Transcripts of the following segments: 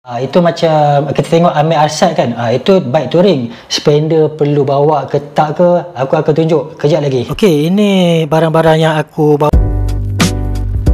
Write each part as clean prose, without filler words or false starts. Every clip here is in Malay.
Itu macam kita tengok Amir Arsad kan, itu bike touring. Spender perlu bawa ke tak ke, aku akan tunjuk kejap lagi. Okey, ini barang-barang yang aku bawa.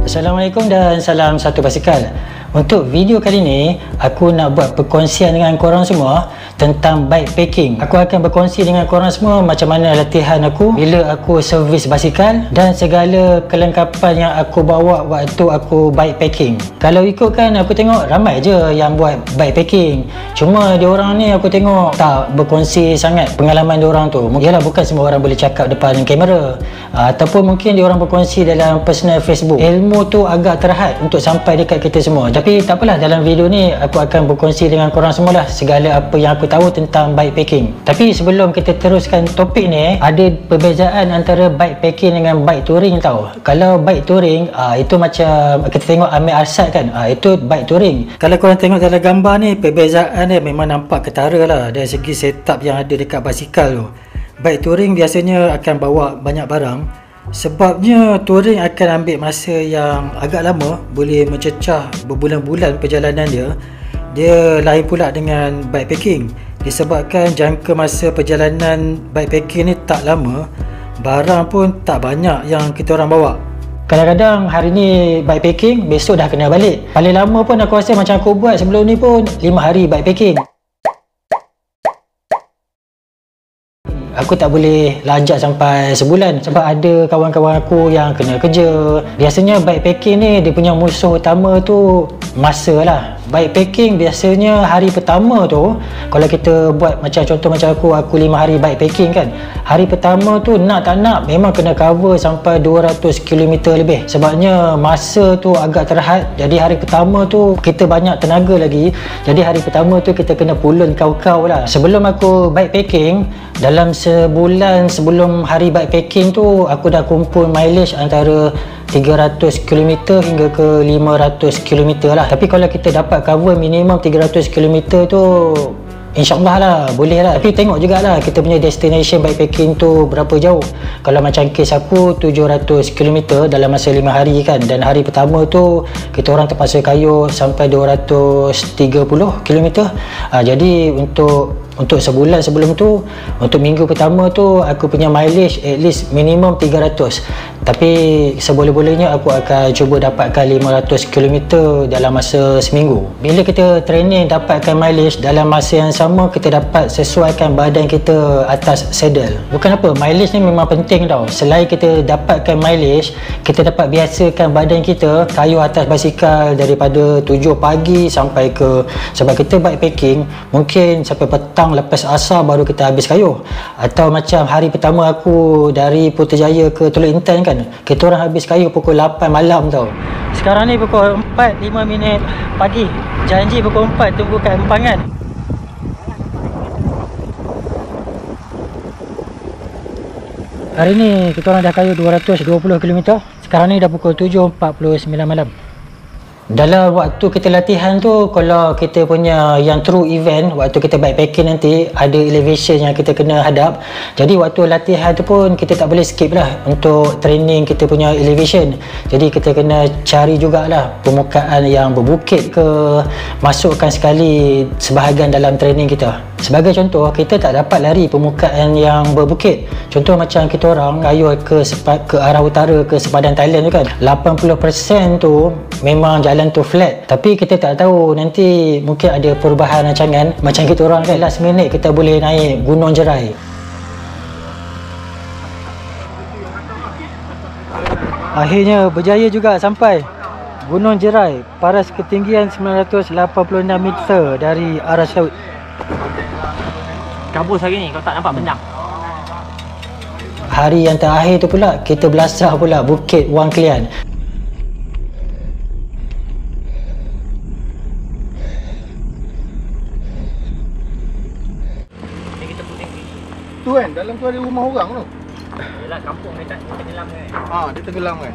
Assalamualaikum dan salam satu basikal. Untuk video kali ni, aku nak buat perkongsian dengan korang semua tentang bike packing. Aku akan berkongsi dengan korang semua macam mana latihan aku bila aku servis basikal dan segala kelengkapan yang aku bawa waktu aku bike packing. Kalau ikutkan, aku tengok ramai je yang buat bike packing. Cuma diorang ni aku tengok tak berkongsi sangat pengalaman diorang tu. Yalah, bukan semua orang boleh cakap depan kamera, ataupun mungkin diorang berkongsi dalam personal Facebook. Ilmu tu agak terhad untuk sampai dekat kita semua. Tapi tak apalah, dalam video ni aku akan berkongsi dengan korang semualah segala apa yang aku tahu tentang bike packing. Tapi sebelum kita teruskan topik ni, ada perbezaan antara bike packing dengan bike touring tau. Kalau bike touring, itu macam kita tengok Amir Arsad kan, itu bike touring. Kalau korang tengok dalam gambar ni, perbezaan dia memang nampak ketara lah dari segi setup yang ada dekat basikal tu. Bike touring biasanya akan bawa banyak barang. Sebabnya touring akan ambil masa yang agak lama, boleh mencecah berbulan-bulan perjalanan dia. Dia lain pula dengan bike packing. Disebabkan jangka masa perjalanan bike packing ni tak lama, barang pun tak banyak yang kita orang bawa. Kadang-kadang hari ni bike packing, besok dah kena balik. Paling lama pun aku rasa macam aku buat sebelum ni pun 5 hari bike packing. Aku tak boleh lajak sampai sebulan sebab ada kawan-kawan aku yang kena kerja. Biasanya bike packing ni dia punya musuh utama tu masa lah. Bike packing biasanya hari pertama tu, kalau kita buat macam contoh macam aku 5 hari bike packing kan, hari pertama tu nak tak nak memang kena cover sampai 200 km lebih. Sebabnya masa tu agak terhad. Jadi hari pertama tu kita banyak tenaga lagi. Jadi hari pertama tu kita kena pulun kau-kau lah. Sebelum aku bike packing, dalam sebulan sebelum hari bike packing tu, aku dah kumpul mileage antara 300 km hingga ke 500 km lah. Tapi kalau kita dapat cover minimum 300 km tu, InsyaAllah lah, boleh lah. Tapi tengok jugalah kita punya destination bike packing tu berapa jauh. Kalau macam kes aku 700 km dalam masa 5 hari kan, dan hari pertama tu kita orang terpaksa kayuh sampai 230 km. Jadi untuk sebulan sebelum tu, untuk minggu pertama tu aku punya mileage at least minimum 300. Tapi seboleh-bolehnya aku akan cuba dapatkan 500 km dalam masa seminggu. Bila kita training dapatkan mileage dalam masa yang sama, kita dapat sesuaikan badan kita atas saddle. Bukan apa, mileage ni memang penting tau. Selain kita dapatkan mileage, kita dapat biasakan badan kita kayuh atas basikal daripada 7 pagi sampai ke, sebab kita bike packing mungkin sampai petang lepas asar baru kita habis kayuh. Atau macam hari pertama aku dari Putrajaya ke Teluk Intan kan, kita orang habis kayuh pukul 8 malam tau. Sekarang ni pukul 4:05 pagi. Janji pukul 4 tunggu kat Empangan. Hari ni kita orang dah kayuh 220 km. Sekarang ni dah pukul 7:49 malam. Dalam waktu kita latihan tu, kalau kita punya yang true event, waktu kita bike packing nanti ada elevation yang kita kena hadap. Jadi waktu latihan tu pun kita tak boleh skip lah untuk training kita punya elevation. Jadi kita kena cari jugalah permukaan yang berbukit ke, masukkan sekali sebahagian dalam training kita. Sebagai contoh, kita tak dapat lari permukaan yang berbukit. Contoh macam kita orang kayuh ke arah utara, ke sepadan Thailand tu kan, 80% tu memang jalan tu flat. Tapi kita tak tahu nanti mungkin ada perubahan rancangan. Macam kita orang kan, last minute kita boleh naik Gunung Jerai. Akhirnya berjaya juga sampai Gunung Jerai, paras ketinggian 986 meter dari aras laut. Kabus hari ni, kau tak nampak bendang. Hari yang terakhir tu pula kita belasah pula Bukit Wang Kelian. Tu kan, dalam tu ada rumah orang tu. Yelah, kampung dekat tenggelam kan. Dia tenggelam kan.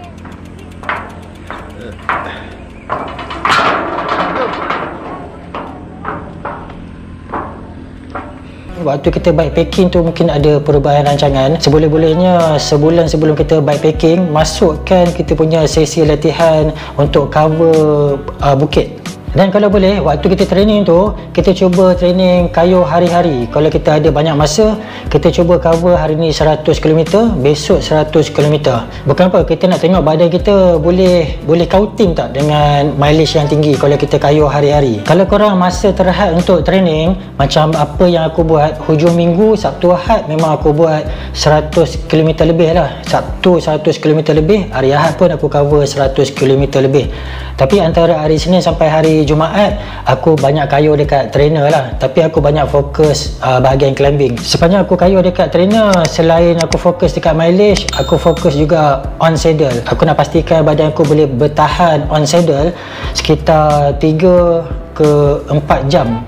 Waktu kita bike packing tu mungkin ada perubahan rancangan. Seboleh-bolehnya sebulan sebelum kita bike packing, masukkan kita punya sesi latihan untuk cover bukit. Dan kalau boleh, waktu kita training tu, kita cuba training kayuh hari-hari. Kalau kita ada banyak masa, kita cuba cover hari ni 100 km, besok 100 km. Bukan apa, kita nak tengok badan kita boleh counting tak dengan mileage yang tinggi kalau kita kayuh hari-hari. Kalau korang masa terhad untuk training, macam apa yang aku buat hujung minggu, Sabtu Ahad memang aku buat 100 km lebih lah. Sabtu 100 km lebih, hari Ahad pun aku cover 100 km lebih. Tapi antara hari Senin sampai hari Jumaat, aku banyak kayuh dekat trainer lah. Tapi aku banyak fokus bahagian climbing. Sepanjang aku kayuh dekat trainer, selain aku fokus dekat mileage, aku fokus juga on saddle. Aku nak pastikan badan aku boleh bertahan on saddle sekitar 3 ke 4 jam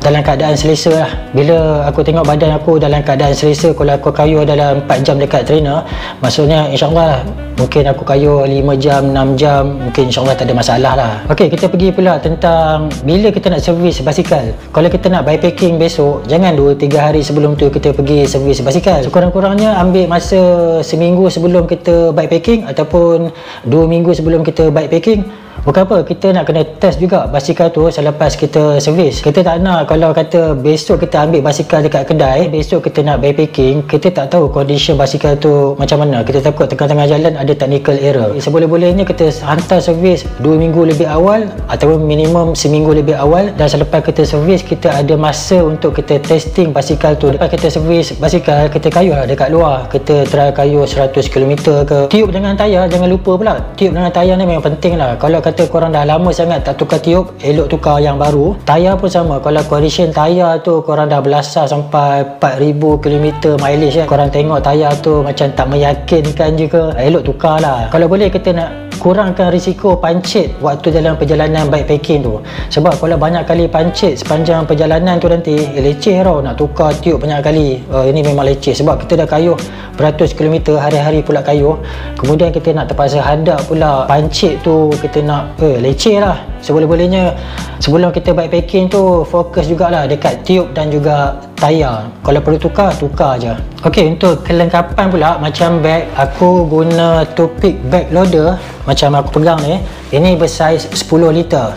dalam keadaan selesa lah. Bila aku tengok badan aku dalam keadaan selesa, kalau aku kayuh dalam 4 jam dekat trainer, maksudnya insyaAllah mungkin aku kayuh 5 jam, 6 jam, mungkin insyaAllah tak ada masalah lah. Ok, kita pergi pula tentang bila kita nak servis basikal. Kalau kita nak bikepacking besok, jangan 2-3 hari sebelum tu kita pergi servis basikal. Sekurang-kurangnya ambil masa seminggu sebelum kita bikepacking ataupun 2 minggu sebelum kita bikepacking. Bukan apa, kita nak kena test juga basikal tu selepas kita servis. Kita tak nak kalau kata besok kita ambil basikal dekat kedai, besok kita nak bikepacking, kita tak tahu condition basikal tu macam mana. Kita takut tengah-tengah jalan ada technical error. Seboleh-bolehnya kita hantar servis 2 minggu lebih awal ataupun minimum seminggu lebih awal, dan selepas kita servis kita ada masa untuk kita testing basikal tu. Lepas kita servis basikal, kita kayuh lah dekat luar. Kita try kayuh 100 km ke. Tiup dengan tayar, jangan lupa pula. Tiup dengan tayar ni memang penting lah. Kalau kata korang dah lama sangat tak tukar tiup, elok tukar yang baru. Tayar pun sama. Kalau condition tayar tu korang dah belasah sampai 4000 km mileage kan, korang tengok tayar tu macam tak meyakinkan je ke, elok tukar lah. Kalau boleh kita nak kurangkan risiko pancit waktu dalam perjalanan bikepacking tu. Sebab kalau banyak kali pancit sepanjang perjalanan tu nanti leceh tau, nak tukar tiup banyak kali. Ini memang leceh sebab kita dah kayuh beratus kilometer hari-hari pula kayuh, kemudian kita nak terpaksa hadap pula pancit tu, kita nak leceh lah. Seboleh-bolehnya sebelum kita bikepacking tu fokus jugalah dekat tiup dan juga tayar. Kalau perlu tukar je. Ok, untuk kelengkapan pula macam bag, aku guna Topic bag loader macam aku pegang ni. Ini bersaiz 10 liter.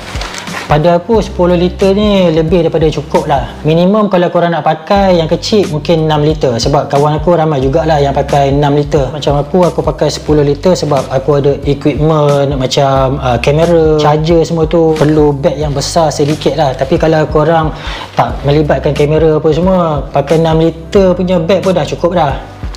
Pada aku 10 liter ni lebih daripada cukup lah. Minimum kalau korang nak pakai yang kecil mungkin 6 liter. Sebab kawan aku ramai jugalah yang pakai 6 liter. Macam aku pakai 10 liter sebab aku ada equipment macam kamera, charger semua tu. Perlu bag yang besar sedikit lah. Tapi kalau korang tak melibatkan kamera apa semua, pakai 6 liter punya bag pun dah cukup dah.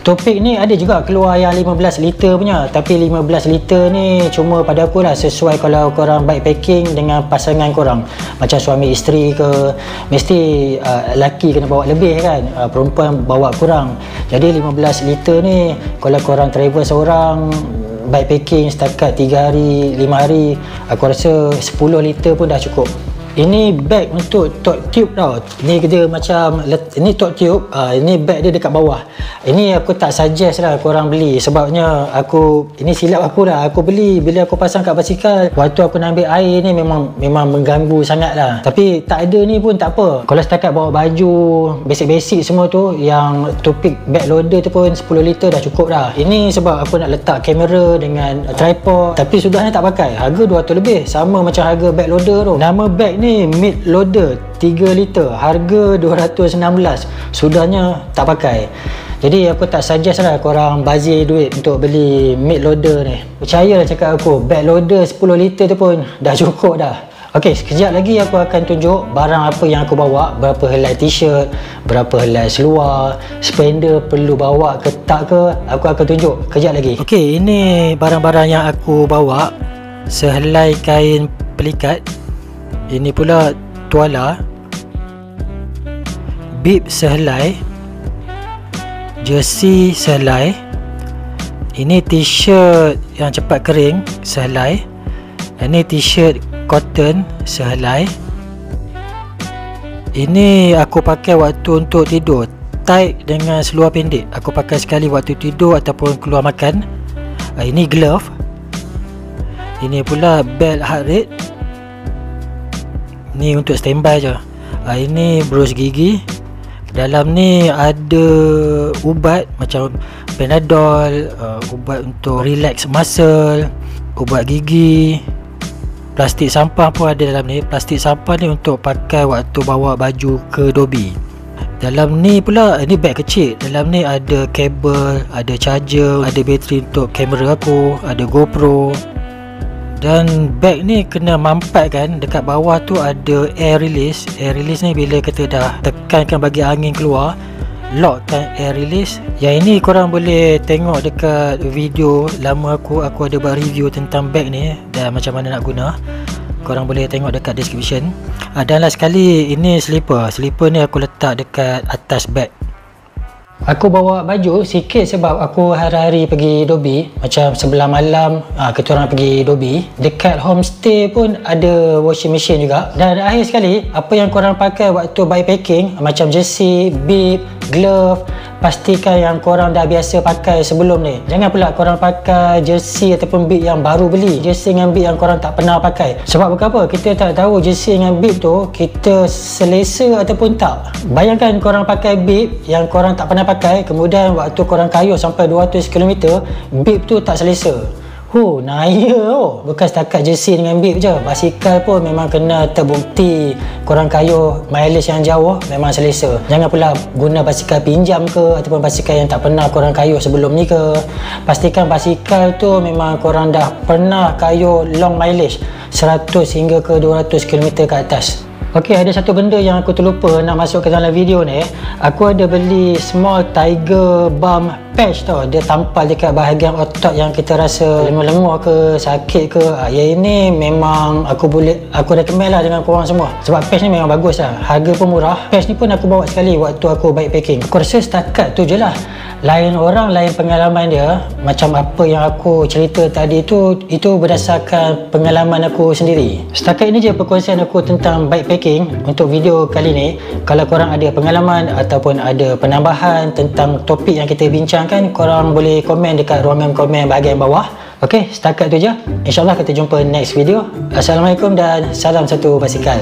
Topic ni ada juga keluar yang 15 liter punya, tapi 15 liter ni cuma pada aku lah sesuai kalau korang bikepacking dengan pasangan korang. Macam suami isteri ke, mesti lelaki kena bawa lebih kan, perempuan bawa kurang. Jadi 15 liter ni kalau korang travel seorang bikepacking setakat 3 hari, 5 hari, aku rasa 10 liter pun dah cukup. Ini bag untuk torque tube tau. Ni dia macam, ini torque tube, ini bag dia dekat bawah. Ini aku tak suggest lah korang beli, sebabnya ini silap aku lah. Aku beli bila aku pasang kat basikal, waktu aku nak ambil air ni memang mengganggu sangat lah. Tapi tak ada ni pun tak apa. Kalau setakat bawa baju basic-basic semua tu, yang Topic bag loader tu pun 10 liter dah cukup dah. Ini sebab aku nak letak kamera dengan tripod, tapi sudahnya tak pakai. Harga 200 lebih, sama macam harga bag loader tu. Nama bag ni mid loader 3 liter, harga 216, sudahnya tak pakai. Jadi aku tak suggest lah korang bazir duit untuk beli mid loader ni. Percayalah cakap aku, bag loader 10 liter tu pun dah cukup dah. Ok, sekejap lagi aku akan tunjuk barang apa yang aku bawa. Berapa helai t-shirt, berapa helai seluar, spender perlu bawa ke tak ke, aku akan tunjuk kejap lagi. Ok, ini barang-barang yang aku bawa. Sehelai kain pelikat, ini pula tuala, bib sehelai, jersey sehelai, ini t-shirt yang cepat kering sehelai, ini t-shirt cotton sehelai. Ini aku pakai waktu untuk tidur, tight dengan seluar pendek. Aku pakai sekali waktu tidur ataupun keluar makan. Ini glove. Ini pula belt heart rate. Ni untuk standby je. Ini brush gigi. Dalam ni ada ubat macam Panadol, ubat untuk relax muscle, ubat gigi, Plastik sampah pun ada dalam ni. Plastik sampah ni untuk pakai waktu bawa baju ke dobi. Dalam ni pula, ini beg kecil. Dalam ni ada kabel, ada charger, ada bateri untuk kamera aku, ada GoPro. Dan beg ni kena mampat kan. Dekat bawah tu ada air release. Air release ni bila kita dah tekankan bagi angin keluar, lockkan air release. Yang ini korang boleh tengok dekat video lama aku ada buat review tentang beg ni dan macam mana nak guna. Korang boleh tengok dekat description. Dan last sekali, ini slipper. Slipper ni aku letak dekat atas beg. Aku bawa baju sikit sebab aku hari-hari pergi dobi. Macam sebelah malam kita orang pergi dobi. Dekat homestay pun ada washing machine juga. Dan akhir sekali, apa yang korang pakai waktu bikepacking, macam jersey, bib, glove, pastikan yang korang dah biasa pakai sebelum ni. Jangan pula korang pakai jersey ataupun bib yang baru beli. Jersey dengan bib yang korang tak pernah pakai. Sebab apa? Kita tak tahu jersey dengan bib tu kita selesa ataupun tak. Bayangkan korang pakai bib yang korang tak pernah pakai, kemudian waktu korang kayuh sampai 200 km, bib tu tak selesa. Naya bukan setakat jersey dengan bib je. Basikal pun memang kena terbukti korang kayuh mileage yang jauh memang selesa. Jangan pula guna basikal pinjam ke ataupun basikal yang tak pernah korang kayuh sebelum ni ke. Pastikan basikal tu memang korang dah pernah kayuh long mileage 100 hingga ke 200 km ke atas. Okey, ada satu benda yang aku terlupa nak masuk ke dalam video ni. Aku ada beli small tiger balm patch tau. Dia tampal dekat bahagian otot yang kita rasa lengur-lengur ke, sakit ke. Yang ini memang aku recommend lah dengan korang semua. Sebab patch ni memang bagus lah. Harga pun murah. Patch ni pun aku bawa sekali waktu aku bikepacking. Aku rasa setakat tu je lah. Lain orang, lain pengalaman dia. Macam apa yang aku cerita tadi tu, itu berdasarkan pengalaman aku sendiri. Setakat ini je perkongsian aku tentang bikepacking untuk video kali ni. Kalau korang ada pengalaman ataupun ada penambahan tentang topik yang kita bincangkan, korang boleh komen dekat ruangan komen bahagian bawah. Okey, setakat tu je. InsyaAllah kita jumpa next video. Assalamualaikum dan salam satu basikal.